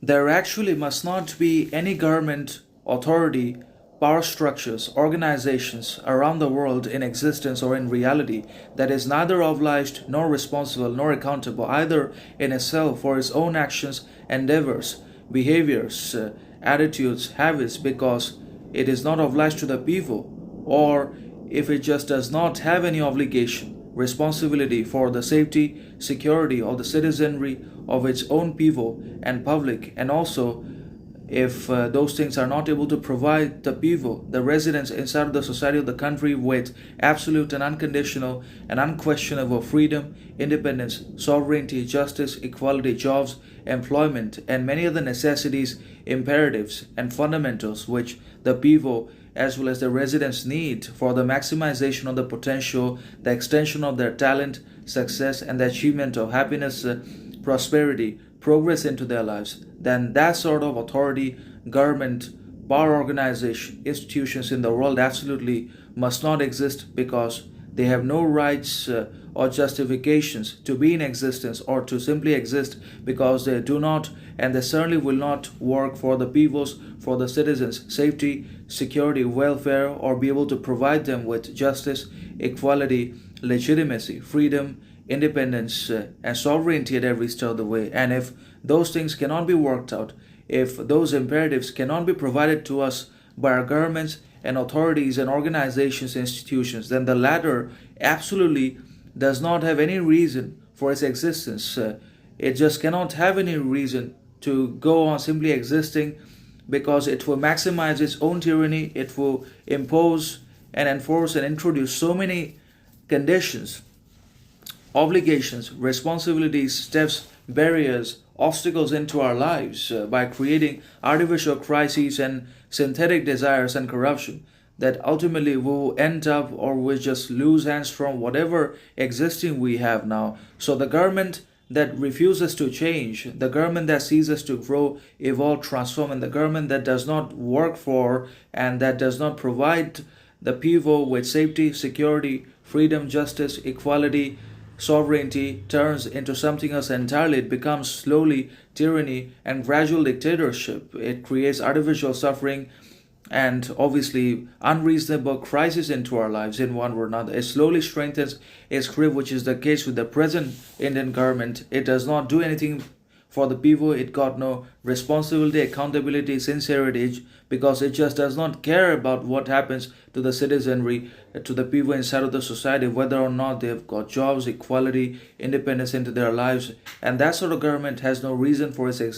There actually must not be any government, authority, power structures, organizations around the world in existence or in reality that is neither obliged nor responsible nor accountable either in itself for its own actions, endeavors, behaviors, attitudes, habits because it is not obliged to the people, or if it just does not have any obligation, responsibility for the safety, security of the citizenry of its own people and public, and also if those things are not able to provide the people, the residents inside of the society of the country with absolute and unconditional and unquestionable freedom, independence, sovereignty, justice, equality, jobs, employment, and many other necessities, imperatives, and fundamentals which the people as well as the residents need for the maximization of the potential, the extension of their talent, success, and the achievement of happiness, prosperity, progress into their lives, then that sort of authority, government, power organization, institutions in the world absolutely must not exist because they have no rights or justifications to be in existence or to simply exist because they do not and they certainly will not work for the people's, for the citizens' safety, security, welfare, or be able to provide them with justice, equality, legitimacy, freedom, independence, and sovereignty at every step of the way. And if those things cannot be worked out, if those imperatives cannot be provided to us by our governments and authorities and organizations, institutions, then the latter absolutely does not have any reason for its existence. It just cannot have any reason to go on simply existing because it will maximize its own tyranny, it will impose and enforce and introduce so many conditions, obligations, responsibilities, steps, barriers, obstacles into our lives by creating artificial crises and synthetic desires and corruption that ultimately will end up or will just lose hands from whatever existing we have now. So the government that refuses to change, the government that sees us to grow, evolve, transform, and the government that does not work for and that does not provide the people with safety, security, freedom, justice, equality, sovereignty turns into something else entirely. It becomes slowly tyranny and gradual dictatorship. It creates artificial suffering and obviously unreasonable crisis into our lives in one way or another. It slowly strengthens its grip, which is the case with the present Indian government. It does not do anything for the people. It got no responsibility, accountability, sincerity, because it just does not care about what happens to the citizenry, to the people inside of the society, whether or not they've got jobs, equality, independence into their lives. And that sort of government has no reason for its existence.